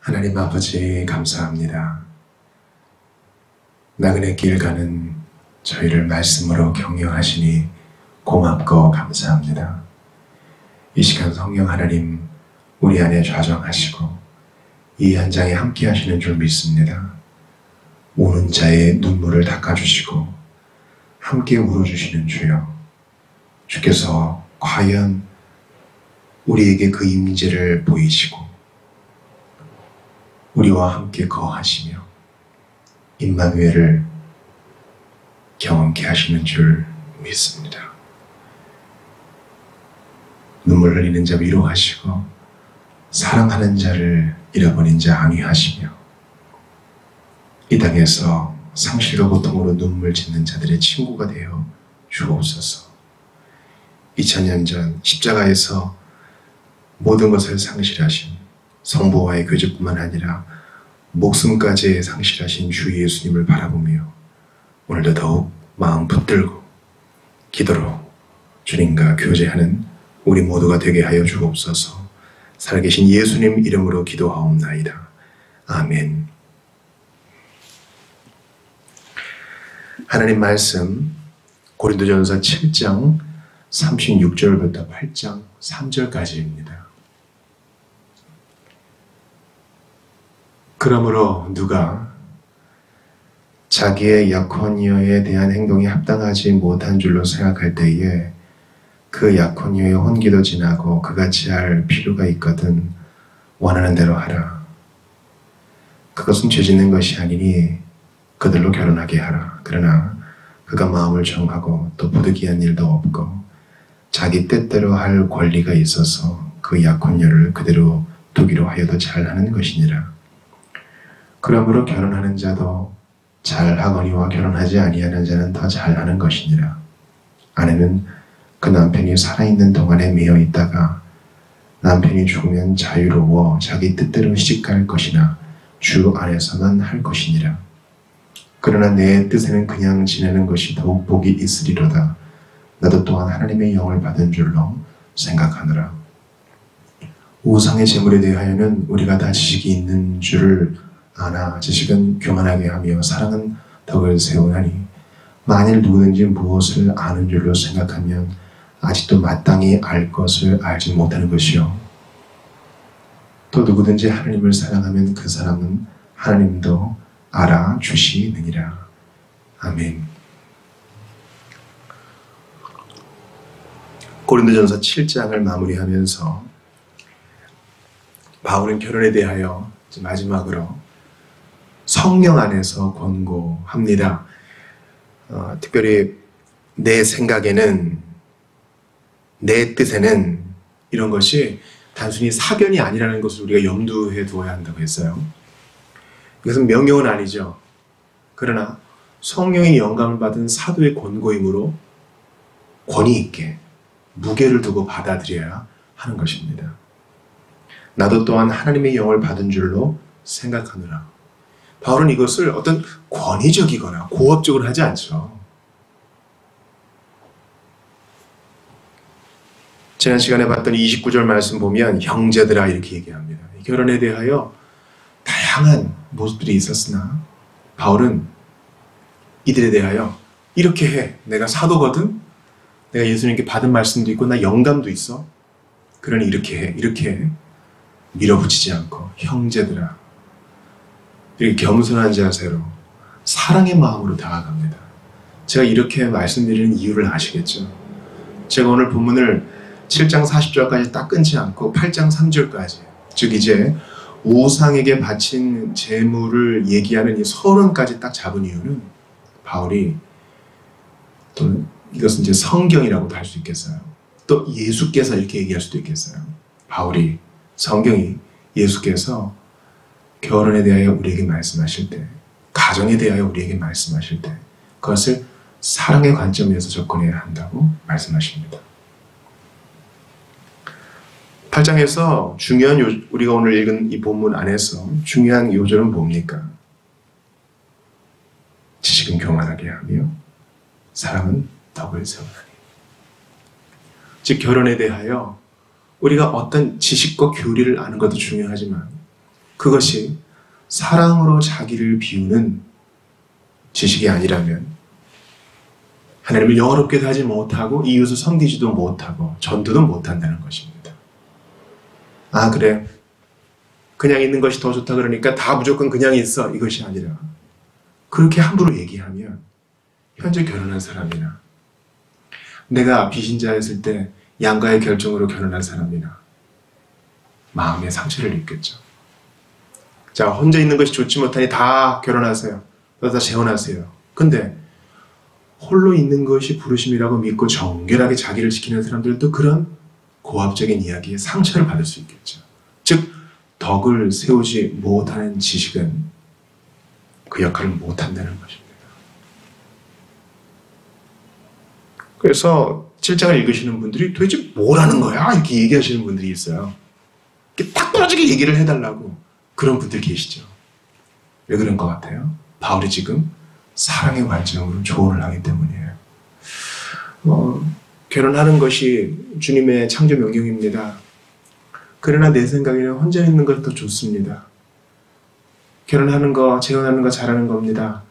하나님 아버지 감사합니다. 나그네 길 가는 저희를 말씀으로 격려하시니 고맙고 감사합니다. 이 시간 성령 하나님 우리 안에 좌정하시고 이 현장에 함께 하시는 줄 믿습니다. 우는 자의 눈물을 닦아주시고 함께 울어주시는 주여, 주께서 과연 우리에게 그 임재를 보이시고 우리와 함께 거하시며 임마누엘을 경험케 하시는 줄 믿습니다. 눈물 흘리는 자 위로하시고 사랑하는 자를 잃어버린 자 안위하시며 이 땅에서 상실과 고통으로 눈물 짓는 자들의 친구가 되어 주옵소서. 2000년 전 십자가에서 모든 것을 상실하신 성부와의 교제뿐만 아니라 목숨까지 상실하신 주 예수님을 바라보며 오늘도 더욱 마음 붙들고 기도로 주님과 교제하는 우리 모두가 되게 하여 주옵소서. 살아계신 예수님 이름으로 기도하옵나이다. 아멘. 하나님 말씀 고린도전서 7장 36절부터 8장 3절까지입니다. 그러므로 누가 자기의 약혼녀에 대한 행동이 합당하지 못한 줄로 생각할 때에 그 약혼녀의 혼기도 지나고 그같이 할 필요가 있거든 원하는 대로 하라. 그것은 죄 짓는 것이 아니니 그들로 결혼하게 하라. 그러나 그가 마음을 정하고 또 부득이한 일도 없고 자기 뜻대로 할 권리가 있어서 그 약혼녀를 그대로 두기로 하여도 잘하는 것이니라. 그러므로 결혼하는 자도 잘하거니와 결혼하지 아니하는 자는 더 잘하는 것이니라. 아내는 그 남편이 살아있는 동안에 매여 있다가 남편이 죽으면 자유로워 자기 뜻대로 시집갈 것이나 주 안에서만 할 것이니라. 그러나 내 뜻에는 그냥 지내는 것이 더욱 복이 있으리로다. 나도 또한 하나님의 영을 받은 줄로 생각하노라. 우상의 재물에 대하여는 우리가 다 지식이 있는 줄을 아나 지식은 교만하게 하며 사랑은 덕을 세우나니 만일 누구든지 무엇을 아는 줄로 생각하면 아직도 마땅히 알 것을 알지 못하는 것이요, 또 누구든지 하나님을 사랑하면 그 사람은 하나님도 알아주시느니라. 아멘. 고린도전서 7장을 마무리하면서 바울은 결혼에 대하여 마지막으로 성령 안에서 권고합니다. 특별히 내 생각에는, 내 뜻에는 이런 것이 단순히 사견이 아니라는 것을 우리가 염두에 두어야 한다고 했어요. 이것은 명령은 아니죠. 그러나 성령의 영감을 받은 사도의 권고이므로 권위 있게 무게를 두고 받아들여야 하는 것입니다. 나도 또한 하나님의 영을 받은 줄로 생각하노라. 바울은 이것을 어떤 권위적이거나 고압적으로 하지 않죠. 지난 시간에 봤던 29절 말씀 보면 형제들아 이렇게 얘기합니다. 결혼에 대하여 다양한 모습들이 있었으나 바울은 이들에 대하여 이렇게 해. 내가 사도거든. 내가 예수님께 받은 말씀도 있고 나 영감도 있어. 그러니 이렇게 해. 이렇게 해. 밀어붙이지 않고 형제들아 이렇게 겸손한 자세로 사랑의 마음으로 다가갑니다. 제가 이렇게 말씀드리는 이유를 아시겠죠? 제가 오늘 본문을 7장 40절까지 딱 끊지 않고 8장 3절까지, 즉 이제 우상에게 바친 제물을 얘기하는 이 서론까지 딱 잡은 이유는 바울이, 또는 이것은 이제 성경이라고도 할 수 있겠어요. 또 예수께서 이렇게 얘기할 수도 있겠어요. 바울이, 성경이, 예수께서 결혼에 대하여 우리에게 말씀하실 때, 가정에 대하여 우리에게 말씀하실 때 그것을 사랑의 관점에서 접근해야 한다고 말씀하십니다. 8장에서 중요한 우리가 오늘 읽은 이 본문 안에서 중요한 요절은 뭡니까? 지식은 교만하게 하며 사랑은 덕을 세우나니. 즉 결혼에 대하여 우리가 어떤 지식과 교리를 아는 것도 중요하지만 그것이 사랑으로 자기를 비우는 지식이 아니라면 하나님을 영화롭게도 하지 못하고 이웃을 섬기지도 못하고 전도도 못한다는 것입니다. 아, 그래. 그냥 있는 것이 더 좋다 그러니까 다 무조건 그냥 있어. 이것이 아니라 그렇게 함부로 얘기하면 현재 결혼한 사람이나 내가 비신자였을 때 양가의 결정으로 결혼한 사람이나 마음의 상처를 입겠죠. 자, 혼자 있는 것이 좋지 못하니 다 결혼하세요. 다 재혼하세요. 근데 홀로 있는 것이 부르심이라고 믿고 정결하게 자기를 지키는 사람들도 그런 고압적인 이야기에 상처를 받을 수 있겠죠. 즉, 덕을 세우지 못하는 지식은 그 역할을 못한다는 것입니다. 그래서 7장을 읽으시는 분들이 도대체 뭐라는 거야? 이렇게 얘기하시는 분들이 있어요. 이렇게 딱 떨어지게 얘기를 해달라고 그런 분들 계시죠. 왜 그런 것 같아요? 바울이 지금 사랑의 관점으로 조언을 하기 때문이에요. 결혼하는 것이 주님의 창조 명령입니다. 그러나 내 생각에는 혼자 있는 것이 더 좋습니다. 결혼하는 거, 재혼하는 거 잘하는 겁니다.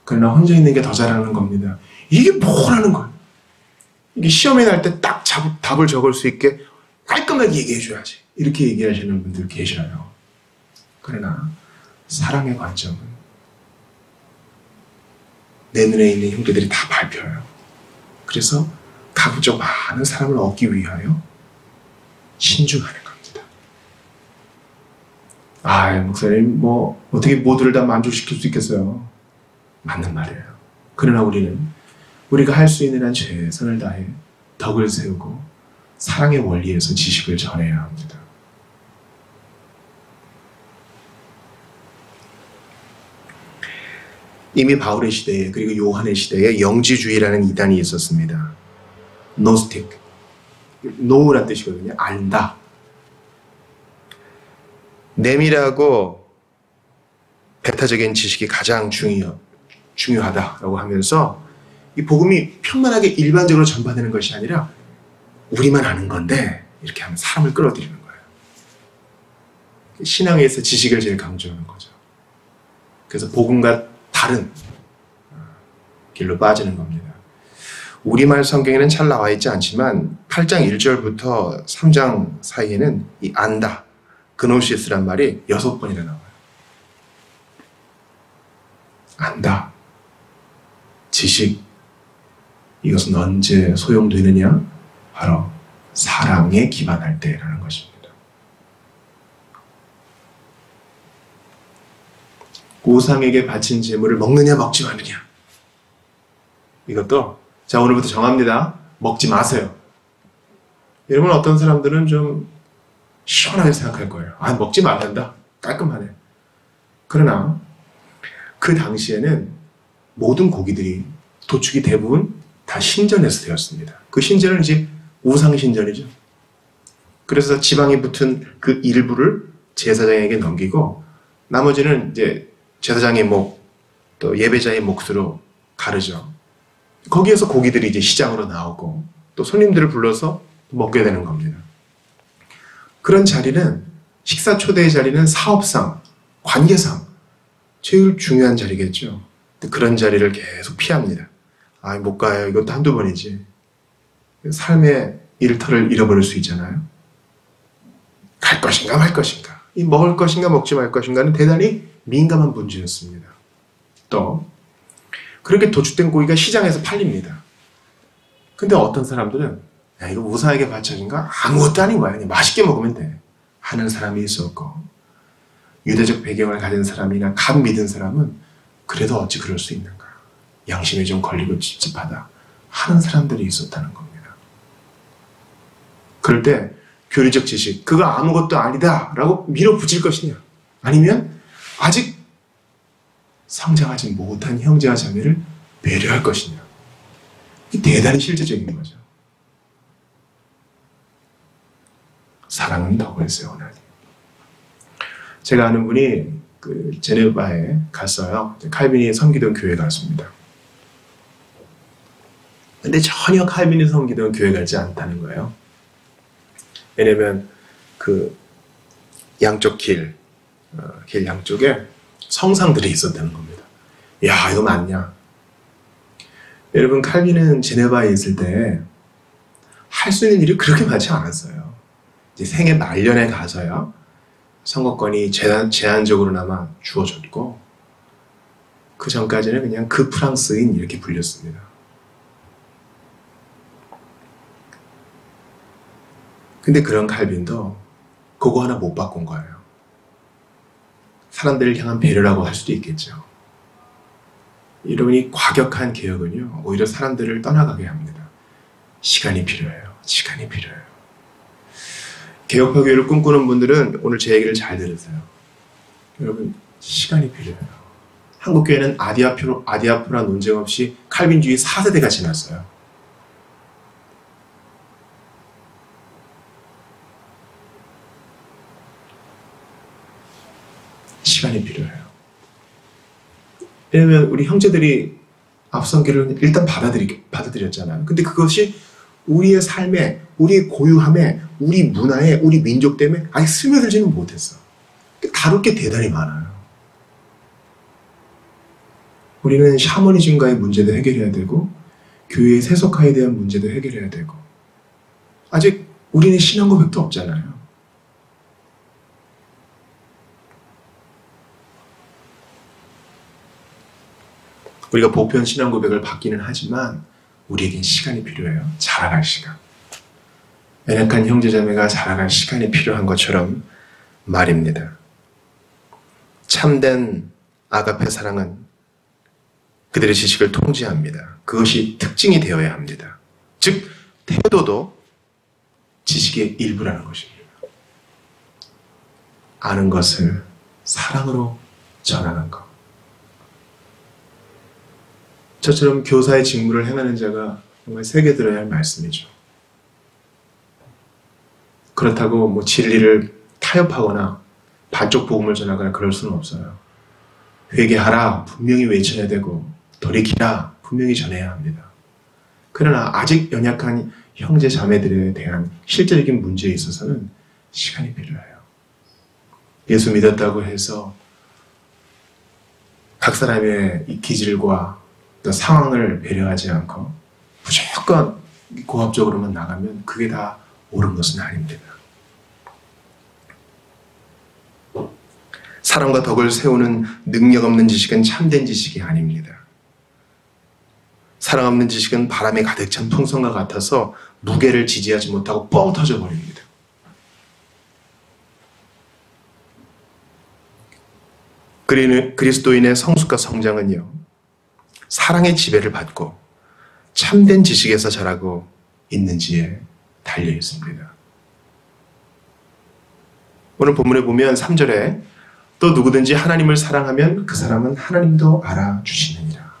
그러나 혼자 있는 게 더 잘하는 겁니다. 이게 뭐라는 거예요? 이게 시험에 날 때 딱 답을 적을 수 있게 깔끔하게 얘기해줘야지. 이렇게 얘기하시는 분들 계셔요. 그러나 사랑의 관점은 내 눈에 있는 형제들이 다 밟혀요. 그래서 가급적 많은 사람을 얻기 위하여 신중하는 겁니다. 아, 목사님, 어떻게 모두를 다 만족시킬 수 있겠어요? 맞는 말이에요. 그러나 우리가 할 수 있는 한 최선을 다해 덕을 세우고 사랑의 원리에서 지식을 전해야 합니다. 이미 바울의 시대에 그리고 요한의 시대에 영지주의라는 이단이 있었습니다. 노스틱, 노우란 뜻이거든요. 안다. 내밀하고 배타적인 지식이 가장 중요하다라고 하면서 이 복음이 평만하게 일반적으로 전파되는 것이 아니라 우리만 아는 건데 이렇게 하면 사람을 끌어들이는 거예요. 신앙에서 지식을 제일 강조하는 거죠. 그래서 복음과 다른 길로 빠지는 겁니다. 우리말 성경에는 잘 나와 있지 않지만 8장 1절부터 3장 사이에는 이 안다, 그노시스란 말이 6번이나 나와요. 안다, 지식, 이것은 언제 소용되느냐? 바로 사랑에 기반할 때라는 것입니다. 우상에게 바친 제물을 먹느냐 먹지 마느냐, 이것도 자, 오늘부터 정합니다. 먹지 마세요. 여러분, 어떤 사람들은 좀 시원하게 생각할 거예요. 아, 먹지 말란다. 깔끔하네. 그러나 그 당시에는 모든 고기들이 도축이 대부분 다 신전에서 되었습니다. 그 신전은 이제 우상신전이죠. 그래서 지방이 붙은 그 일부를 제사장에게 넘기고 나머지는 이제 제사장의 목, 또 예배자의 몫으로 가르죠. 거기에서 고기들이 이제 시장으로 나오고 또 손님들을 불러서 먹게 되는 겁니다. 그런 자리는, 식사 초대의 자리는 사업상, 관계상 제일 중요한 자리겠죠. 그런 자리를 계속 피합니다. 아, 못 가요. 이것도 한두 번이지. 삶의 일터를 잃어버릴 수 있잖아요. 갈 것인가 말 것인가, 이 먹을 것인가 먹지 말 것인가는 대단히 민감한 문제였습니다. 또 그렇게 도축된 고기가 시장에서 팔립니다. 근데 어떤 사람들은 야, 이거 우상에게 바쳐진가? 아무것도 아닌 거야. 그냥 맛있게 먹으면 돼. 하는 사람이 있었고, 유대적 배경을 가진 사람이나 감 믿은 사람은 그래도 어찌 그럴 수 있는가? 양심에 좀 걸리고 찝찝하다 하는 사람들이 있었다는 겁니다. 그럴 때 교리적 지식, 그거 아무것도 아니다 라고 밀어붙일 것이냐, 아니면 아직 성장하지 못한 형제와 자매를 배려할 것이냐, 이 대단히 실제적인 거죠. 사랑은 덕을 세우나니. 제가 아는 분이 그 제네바에 갔어요. 칼빈이 섬기던 교회 갔습니다. 근데 전혀 칼빈이 섬기던 교회 같지 않다는 거예요. 왜냐면 그 양쪽 길, 길 양쪽에 성상들이 있었다는 겁니다. 야, 이거 맞냐? 여러분, 칼빈은 제네바에 있을 때 할 수 있는 일이 그렇게 많지 않았어요. 이제 생애 말년에 가서야 선거권이 제한적으로나마 주어졌고, 그 전까지는 그냥 그 프랑스인 이렇게 불렸습니다. 근데 그런 칼빈도 그거 하나 못 바꾼 거예요. 사람들을 향한 배려라고 할 수도 있겠죠. 여러분이 과격한 개혁은요, 오히려 사람들을 떠나가게 합니다. 시간이 필요해요. 시간이 필요해요. 개혁파 교회를 꿈꾸는 분들은 오늘 제 얘기를 잘 들으세요. 여러분, 시간이 필요해요. 한국교회는 아디아프라 논쟁 없이 칼빈주의 4세대가 지났어요. 시간이 필요해요. 왜냐하면 우리 형제들이 앞선 길을 일단 받아들였잖아요. 근데 그것이 우리의 삶에, 우리의 고유함에, 우리 문화에, 우리 민족 때문에 아직 스며들지는 못했어. 다룰 게 대단히 많아요. 우리는 샤머니즘과의 문제도 해결해야 되고, 교회의 세속화에 대한 문제도 해결해야 되고, 아직 우리는 신앙 고백도 없잖아요. 우리가 보편 신앙 고백을 받기는 하지만 우리에겐 시간이 필요해요. 자라갈 시간. 연약한 형제자매가 자라갈 시간이 필요한 것처럼 말입니다. 참된 아가페 사랑은 그들의 지식을 통제합니다. 그것이 특징이 되어야 합니다. 즉, 태도도 지식의 일부라는 것입니다. 아는 것을 사랑으로 전하는 것. 저처럼 교사의 직무를 행하는 자가 정말 새겨들어야 할 말씀이죠. 그렇다고 진리를 타협하거나 반쪽 복음을 전하거나 그럴 수는 없어요. 회개하라 분명히 외쳐야 되고, 돌이키라 분명히 전해야 합니다. 그러나 아직 연약한 형제 자매들에 대한 실제적인 문제에 있어서는 시간이 필요해요. 예수 믿었다고 해서 각 사람의 이 기질과 또 상황을 배려하지 않고 무조건 고압적으로만 나가면 그게 다 옳은 것은 아닙니다. 사람과 덕을 세우는 능력 없는 지식은 참된 지식이 아닙니다. 사랑 없는 지식은 바람에 가득 찬 풍선과 같아서 무게를 지지하지 못하고 뻥 터져버립니다. 그리스도인의 성숙과 성장은요, 사랑의 지배를 받고 참된 지식에서 자라고 있는지에 달려 있습니다. 오늘 본문에 보면 3절에 또 누구든지 하나님을 사랑하면 그 사람은 하나님도 알아주시느니라.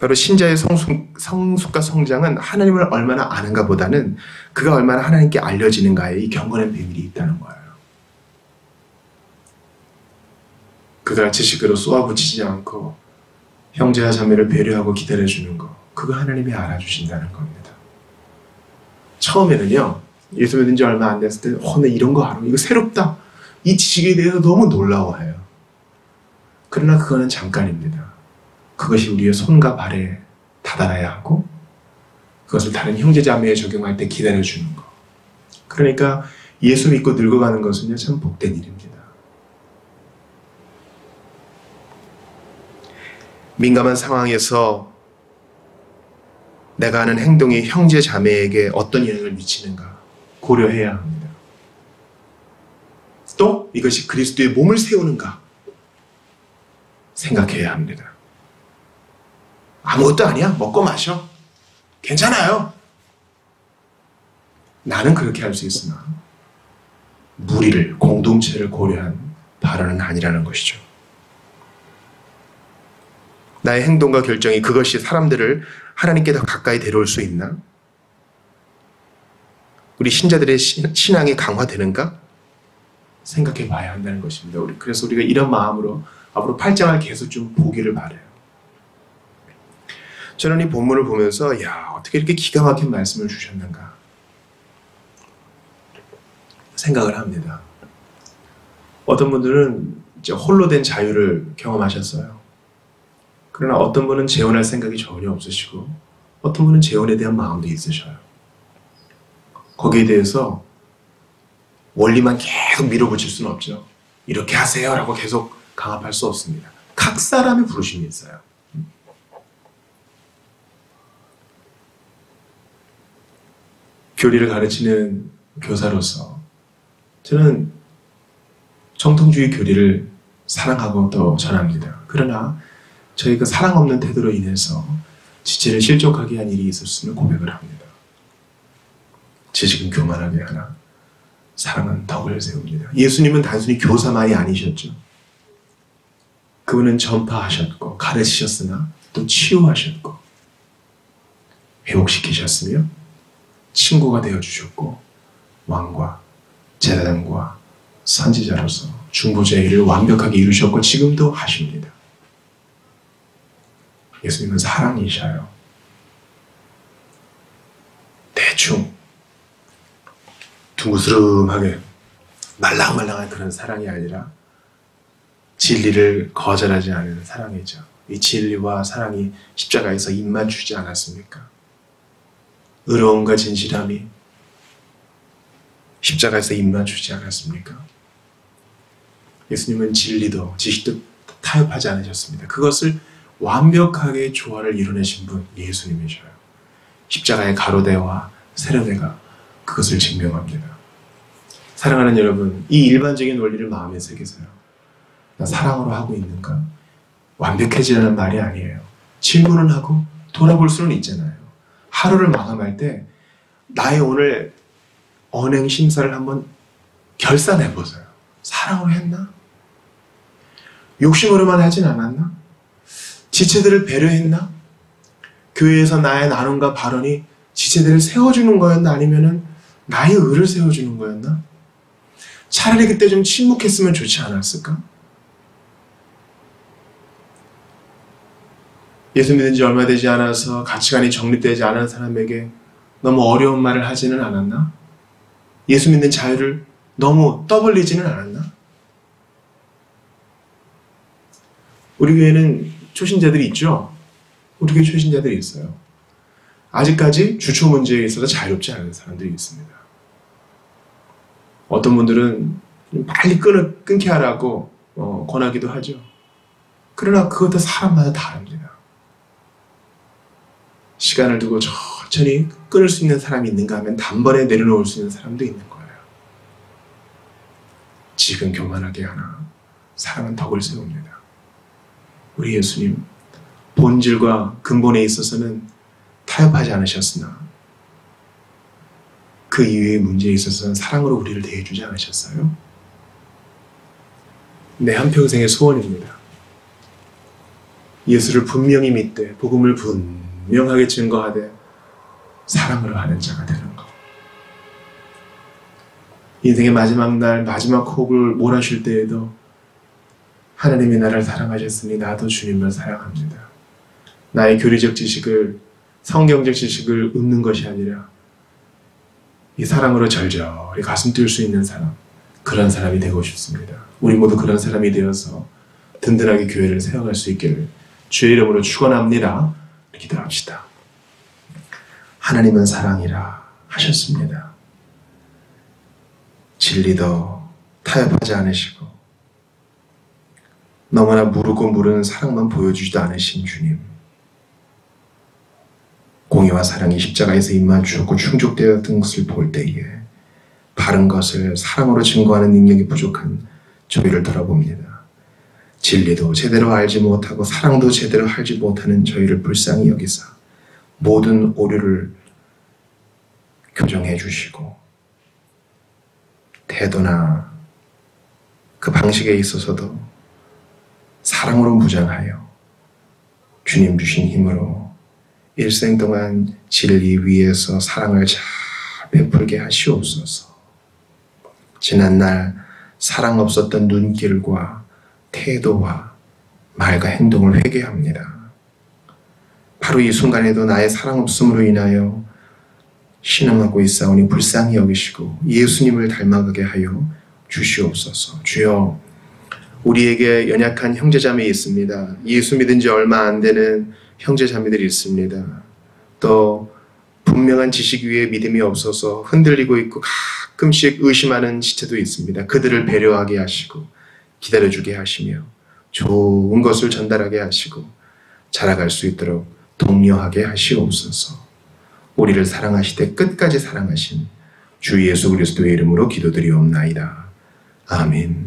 바로 신자의 성숙과 성장은 하나님을 얼마나 아는가 보다는 그가 얼마나 하나님께 알려지는가에 이 경건한 비밀이 있다는 거예요. 그가 지식으로 쏘아붙이지 않고 형제와 자매를 배려하고 기다려주는 거, 그거 하나님이 알아주신다는 겁니다. 처음에는요, 예수 믿은 지 얼마 안 됐을 때 나 이런 거 알아, 이거 새롭다, 이 지식에 대해서 너무 놀라워해요. 그러나 그거는 잠깐입니다. 그것이 우리의 손과 발에 다다라야 하고 그것을 다른 형제 자매에 적용할 때 기다려주는 거. 그러니까 예수 믿고 늙어가는 것은요, 참 복된 일입니다. 민감한 상황에서 내가 하는 행동이 형제 자매에게 어떤 영향을 미치는가 고려해야 합니다. 또 이것이 그리스도의 몸을 세우는가 생각해야 합니다. 아무것도 아니야, 먹고 마셔, 괜찮아요. 나는 그렇게 할 수 있으나 무리를, 공동체를 고려한 발언은 아니라는 것이죠. 나의 행동과 결정이 그것이 사람들을 하나님께 더 가까이 데려올 수 있나? 우리 신자들의 신앙이 강화되는가? 생각해 봐야 한다는 것입니다. 그래서 우리가 이런 마음으로 앞으로 8장을 계속 좀 보기를 바라요. 저는 이 본문을 보면서 어떻게 이렇게 기가 막힌 말씀을 주셨는가 생각을 합니다. 어떤 분들은 이제 홀로 된 자유를 경험하셨어요. 그러나 어떤 분은 재혼할 생각이 전혀 없으시고 어떤 분은 재혼에 대한 마음도 있으셔요. 거기에 대해서 원리만 계속 밀어붙일 수는 없죠. 이렇게 하세요 라고 계속 강압할 수 없습니다. 각 사람의 부르심이 있어요. 교리를 가르치는 교사로서 저는 정통주의 교리를 사랑하고 또 전합니다. 그러나 저희 그 사랑 없는 태도로 인해서 지체를 실족하게 한 일이 있었음을 고백을 합니다. 지식은 교만하게 하나 사랑은 덕을 세웁니다. 예수님은 단순히 교사만이 아니셨죠. 그분은 전파하셨고 가르치셨으나 또 치유하셨고 회복시키셨으며 친구가 되어주셨고 왕과 제사장과 선지자로서 중보자의 일을 완벽하게 이루셨고 지금도 하십니다. 예수님은 사랑이셔요. 대충 둥그스름하게 말랑말랑한 그런 사랑이 아니라 진리를 거절하지 않은 사랑이죠. 이 진리와 사랑이 십자가에서 입만 주지 않았습니까? 의로움과 진실함이 십자가에서 입만 주지 않았습니까? 예수님은 진리도 지식도 타협하지 않으셨습니다. 그것을 완벽하게 조화를 이루내신 분 예수님이셔요. 십자가의 가로대와 세로대가 그것을 증명합니다. 사랑하는 여러분, 이 일반적인 원리를 마음에 새기세요. 나 사랑으로 하고 있는가? 완벽해지라는 말이 아니에요. 질문은 하고 돌아볼 수는 있잖아요. 하루를 마감할 때 나의 오늘 언행 심사를 한번 결산해보세요. 사랑으로 했나? 욕심으로만 하진 않았나? 지체들을 배려했나? 교회에서 나의 나눔과 발언이 지체들을 세워주는 거였나? 아니면 나의 의를 세워주는 거였나? 차라리 그때 좀 침묵했으면 좋지 않았을까? 예수 믿은 지 얼마 되지 않아서 가치관이 정립되지 않은 사람에게 너무 어려운 말을 하지는 않았나? 예수 믿는 자유를 너무 떠벌리지는 않았나? 우리 교회는 초신자들이 있죠? 우리 교회 초신자들이 있어요. 아직까지 주초 문제에 있어서 자유롭지 않은 사람들이 있습니다. 어떤 분들은 빨리 끊게 하라고 권하기도 하죠. 그러나 그것도 사람마다 다릅니다. 시간을 두고 천천히 끊을 수 있는 사람이 있는가 하면 단번에 내려놓을 수 있는 사람도 있는 거예요. 지금 교만하게 하나 사랑은 덕을 세웁니다. 우리 예수님 본질과 근본에 있어서는 타협하지 않으셨으나 그 이외의 문제에 있어서는 사랑으로 우리를 대해주지 않으셨어요? 내 한평생의 소원입니다. 예수를 분명히 믿되 복음을 분명하게 증거하되 사랑으로 하는 자가 되는 것. 인생의 마지막 날 마지막 호흡을 몰아쉴 때에도 하나님이 나를 사랑하셨으니 나도 주님을 사랑합니다. 나의 교리적 지식을 성경적 지식을 읊는 것이 아니라 이 사랑으로 절절히 가슴 뛸 수 있는 사람, 그런 사람이 되고 싶습니다. 우리 모두 그런 사람이 되어서 든든하게 교회를 세워갈 수 있기를 주의 이름으로 축원합니다. 기도합시다. 하나님은 사랑이라 하셨습니다. 진리도 타협하지 않으시고 너무나 무르고 무르는 사랑만 보여주지도 않으신 주님, 공의와 사랑이 십자가에서 입만 주었고 충족되었던 것을 볼 때에 바른 것을 사랑으로 증거하는 능력이 부족한 저희를 돌아봅니다. 진리도 제대로 알지 못하고 사랑도 제대로 알지 못하는 저희를 불쌍히 여기사 모든 오류를 교정해 주시고 태도나 그 방식에 있어서도 사랑으로 무장하여 주님 주신 힘으로 일생 동안 진리 위에서 사랑을 잘 베풀게 하시옵소서. 지난날 사랑 없었던 눈길과 태도와 말과 행동을 회개합니다. 바로 이 순간에도 나의 사랑 없음으로 인하여 신음하고 있사오니 불쌍히 여기시고 예수님을 닮아가게 하여 주시옵소서. 주여, 우리에게 연약한 형제자매 있습니다. 예수 믿은 지 얼마 안 되는 형제자매들이 있습니다. 또 분명한 지식 위에 믿음이 없어서 흔들리고 있고 가끔씩 의심하는 지체도 있습니다. 그들을 배려하게 하시고 기다려주게 하시며 좋은 것을 전달하게 하시고 자라갈 수 있도록 독려하게 하시옵소서. 우리를 사랑하시되 끝까지 사랑하신 주 예수 그리스도의 이름으로 기도드리옵나이다. 아멘.